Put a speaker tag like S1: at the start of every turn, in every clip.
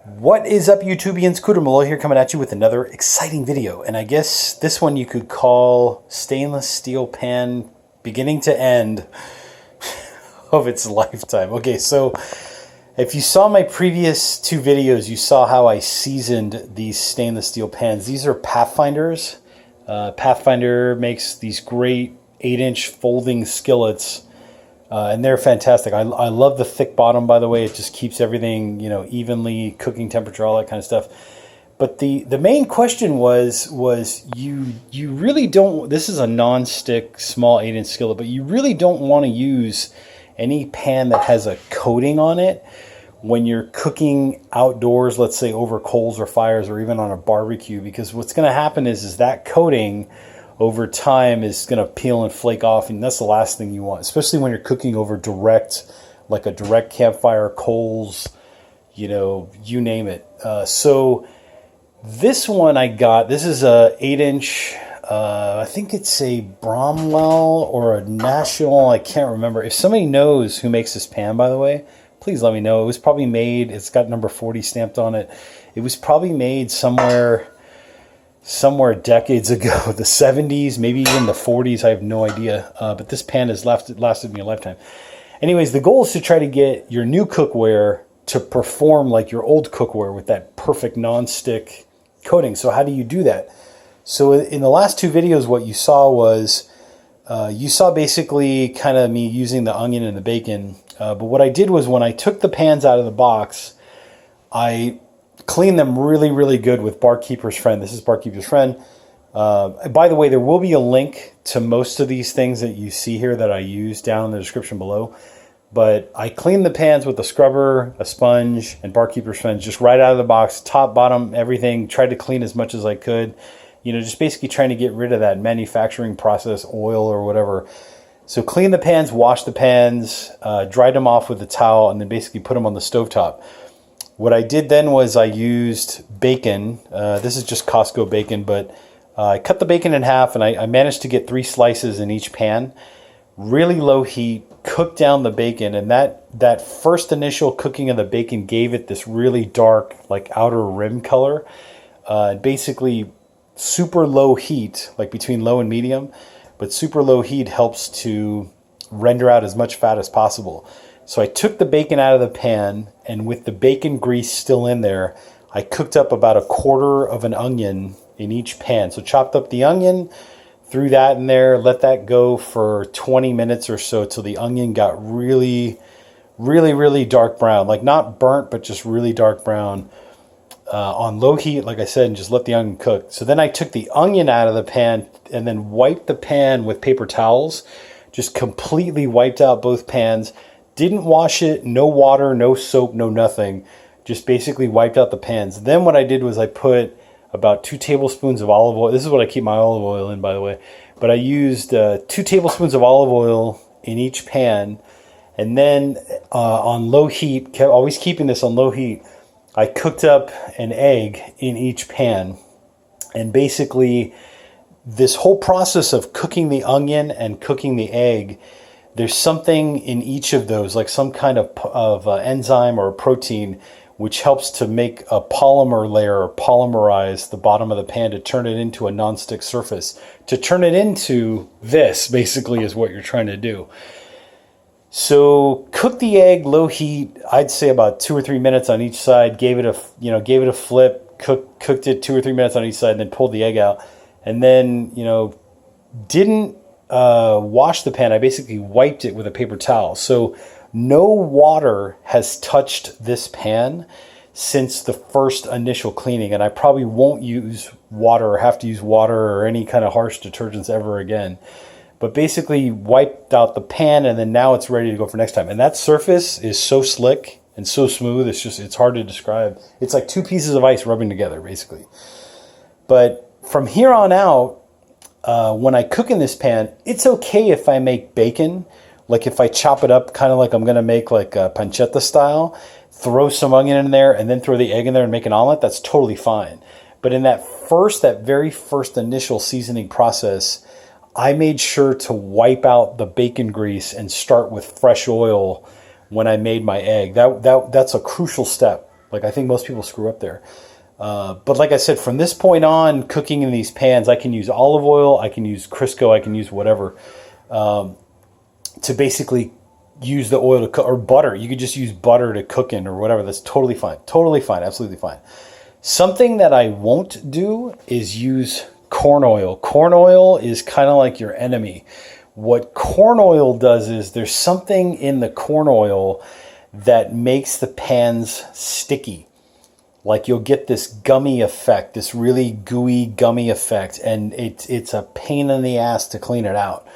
S1: What is up, YouTubians? Cooter Malloy here, coming at you with another exciting video. And I guess this one you could call stainless steel pan beginning to end of its lifetime. Okay, so if you saw my previous two videos, you saw how I seasoned these stainless steel pans. These are Pathfinders. Pathfinder makes these great 8-inch folding skillets. And they're fantastic. I love the thick bottom, by the way. It just keeps everything, evenly, cooking temperature, all that kind of stuff. But the main question was you really don't, this is a non-stick small 8-inch skillet, but you really don't want to use any pan that has a coating on it when you're cooking outdoors, let's say over coals or fires or even on a barbecue, because what's going to happen is that coating over time is going to peel and flake off, and that's the last thing you want, especially when you're cooking over direct, like a direct campfire, coals, you name it. So this one I got, this is a 8-inch, I think it's a Bromwell or a National, I can't remember. If somebody knows who makes this pan, by the way, please let me know. It was probably made, it's got number 40 stamped on it. It was probably made somewhere decades ago, the 70s, maybe even the 40s, I have no idea. But this pan has lasted me a lifetime. Anyways, the goal is to try to get your new cookware to perform like your old cookware with that perfect non-stick coating. So how do you do that? So in the last two videos, what you saw was, you saw basically kind of me using the onion and the bacon. But what I did was when I took the pans out of the box, I clean them really, really good with Barkeeper's Friend. This is Barkeeper's Friend. By the way, there will be a link to most of these things that you see here that I use down in the description below. But I cleaned the pans with a scrubber, a sponge, and Barkeeper's Friend just right out of the box, top, bottom, everything. Tried to clean as much as I could. Just basically trying to get rid of that manufacturing process oil or whatever. So clean the pans, wash the pans, dried them off with a towel, and then basically put them on the stovetop. What I did then was I used bacon. This is just Costco bacon, but I cut the bacon in half, and I managed to get 3 slices in each pan. Really low heat, cooked down the bacon, and that first initial cooking of the bacon gave it this really dark, like outer rim color. Basically, super low heat, like between low and medium, but super low heat helps to render out as much fat as possible. So I took the bacon out of the pan, and with the bacon grease still in there, I cooked up about 1/4 of an onion in each pan. So chopped up the onion, threw that in there, let that go for 20 minutes or so till the onion got really, really, really dark brown. Like not burnt, but just really dark brown on low heat, like I said, and just let the onion cook. So then I took the onion out of the pan and then wiped the pan with paper towels, just completely wiped out both pans. Didn't wash it, no water, no soap, no nothing. Just basically wiped out the pans. Then what I did was I put about 2 tablespoons of olive oil. This is what I keep my olive oil in, by the way. But I used 2 tablespoons of olive oil in each pan. And then on low heat, always keeping this on low heat, I cooked up an egg in each pan. And basically, this whole process of cooking the onion and cooking the egg, there's something in each of those, like some kind of enzyme or a protein, which helps to make a polymer layer or polymerize the bottom of the pan to turn it into a non-stick surface. To turn it into this, basically, is what you're trying to do. So cook the egg, low heat, I'd say about 2 or 3 minutes on each side. Gave it a flip, cooked it 2 or 3 minutes on each side, and then pulled the egg out. And then, didn't wash the pan. I basically wiped it with a paper towel. So no water has touched this pan since the first initial cleaning, and I probably won't use water or have to use water or any kind of harsh detergents ever again. But basically wiped out the pan, and then now it's ready to go for next time. And that surface is so slick and so smooth, it's hard to describe. It's like 2 pieces of ice rubbing together, basically. But from here on out, when I cook in this pan, it's okay if I make bacon, like if I chop it up kind of like I'm going to make like a pancetta style, throw some onion in there and then throw the egg in there and make an omelet, that's totally fine. But in that very first initial seasoning process, I made sure to wipe out the bacon grease and start with fresh oil when I made my egg. That's a crucial step. Like, I think most people screw up there. But like I said, from this point on, cooking in these pans, I can use olive oil, I can use Crisco, I can use whatever, to basically use the oil to cook, or butter. You could just use butter to cook in or whatever. That's totally fine. Totally fine. Absolutely fine. Something that I won't do is use corn oil. Corn oil is kind of like your enemy. What corn oil does is there's something in the corn oil that makes the pans sticky. Like, you'll get this gummy effect, this really gooey gummy effect, and it's a pain in the ass to clean it out.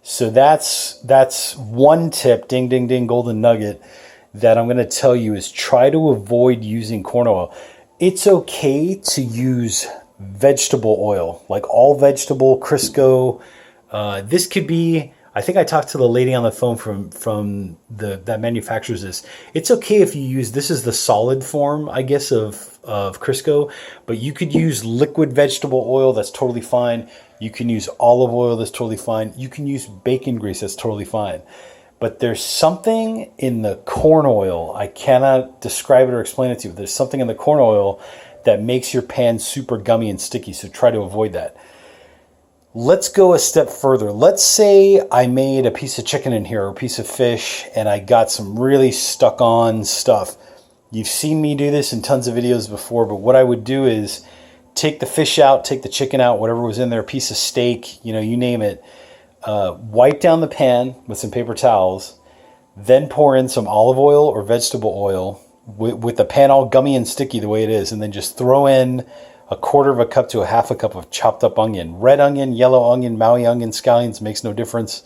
S1: So that's one tip, ding, ding, ding, golden nugget, that I'm going to tell you is try to avoid using corn oil. It's okay to use vegetable oil, like all vegetable, Crisco. This could be, I think I talked to the lady on the phone from that manufactures this. It's okay if you use, this is the solid form, I guess, of Crisco, but you could use liquid vegetable oil. That's totally fine. You can use olive oil. That's totally fine. You can use bacon grease. That's totally fine. But there's something in the corn oil. I cannot describe it or explain it to you. But there's something in the corn oil that makes your pan super gummy and sticky. So try to avoid that. Let's go a step further. Let's say I made a piece of chicken in here or a piece of fish and I got some really stuck on stuff. You've seen me do this in tons of videos before, but what I would do is take the fish out, take the chicken out, whatever was in there, a piece of steak, you know, you name it. Wipe down the pan with some paper towels, then pour in some olive oil or vegetable oil with the pan all gummy and sticky the way it is, and then just throw in a quarter of a cup to a half a cup of chopped up onion. Red onion, yellow onion, Maui onion, scallions, makes no difference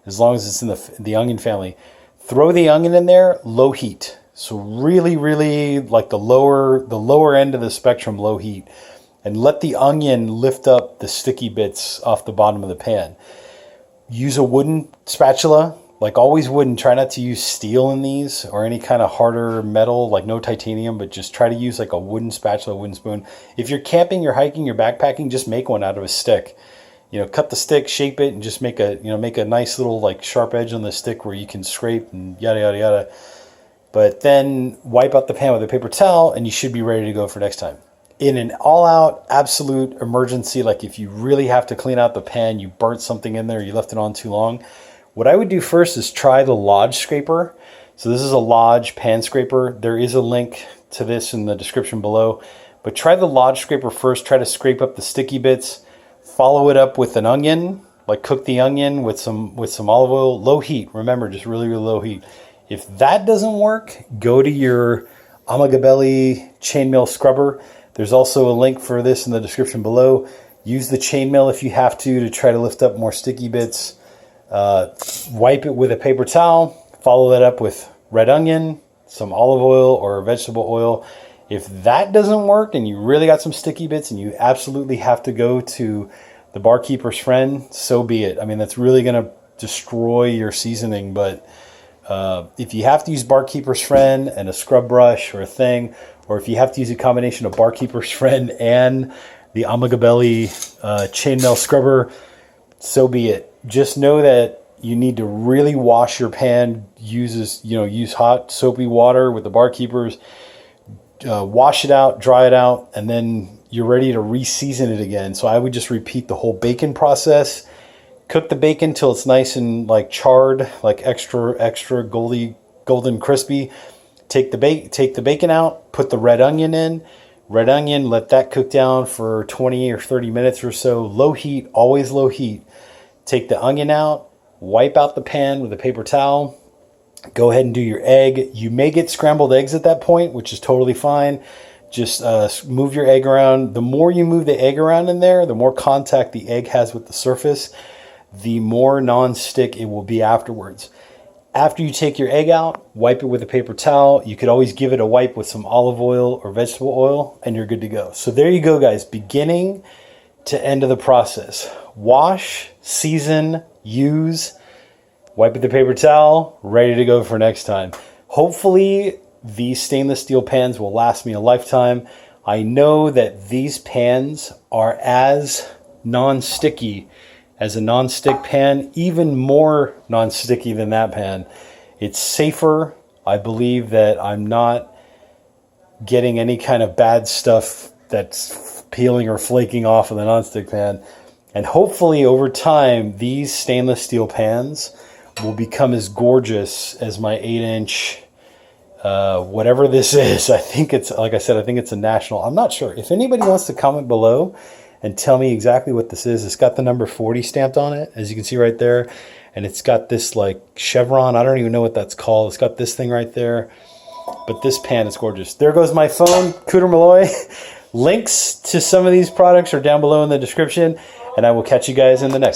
S1: as long as it's in the onion family. Throw the onion in there, low heat. So really, really like the lower end of the spectrum, low heat. And let the onion lift up the sticky bits off the bottom of the pan. Use a wooden spatula, like always wooden. Try not to use steel in these or any kind of harder metal, like no titanium, but just try to use like a wooden spatula, wooden spoon. If you're camping, you're hiking, you're backpacking, just make one out of a stick. You know, cut the stick, shape it, and just make a nice little like sharp edge on the stick where you can scrape and yada, yada, yada. But then wipe out the pan with a paper towel and you should be ready to go for next time. In an all-out absolute emergency, like if you really have to clean out the pan, you burnt something in there, you left it on too long, what I would do first is try the Lodge scraper. So this is a Lodge pan scraper. There is a link to this in the description below. But try the Lodge scraper first. Try to scrape up the sticky bits. Follow it up with an onion. Like cook the onion with some olive oil. Low heat. Remember, just really, really low heat. If that doesn't work, go to your Underbelly chainmail scrubber. There's also a link for this in the description below. Use the chainmail if you have to try to lift up more sticky bits. Wipe it with a paper towel. Follow that up with red onion, some olive oil or vegetable oil. If that doesn't work and you really got some sticky bits and you absolutely have to go to the barkeeper's friend, so be it. I mean, that's really going to destroy your seasoning, but if you have to use barkeeper's friend and a scrub brush or a thing, or if you have to use a combination of barkeeper's friend and the Underbelly chainmail scrubber, so be it. Just know that you need to really wash your pan. Use hot soapy water with the barkeepers. Wash it out, dry it out, and then you're ready to re-season it again. So I would just repeat the whole bacon process. Cook the bacon till it's nice and like charred, like extra golden crispy. Take the bacon out, put the red onion in. Red onion, let that cook down for 20 or 30 minutes or so. Low heat, always low heat. Take the onion out, wipe out the pan with a paper towel. Go ahead and do your egg. You may get scrambled eggs at that point, which is totally fine. Just move your egg around. The more you move the egg around in there, the more contact the egg has with the surface, the more non-stick it will be afterwards. After you take your egg out, wipe it with a paper towel. You could always give it a wipe with some olive oil or vegetable oil, and you're good to go. So there you go, guys. Beginning to end of the process. Wash, season, use, wipe with the paper towel, ready to go for next time. Hopefully, these stainless steel pans will last me a lifetime. I know that these pans are as non-sticky as a non-stick pan, even more non-sticky than that pan. It's safer. I believe that I'm not getting any kind of bad stuff that's peeling or flaking off of the nonstick pan. And hopefully over time, these stainless steel pans will become as gorgeous as my 8-inch, whatever this is. I think it's, like I said, I think it's a national. I'm not sure. If anybody wants to comment below and tell me exactly what this is. It's got the number 40 stamped on it, as you can see right there. And it's got this like chevron. I don't even know what that's called. It's got this thing right there. But this pan is gorgeous. There goes my phone, Cooter Malloy. Links to some of these products are down below in the description. And I will catch you guys in the next.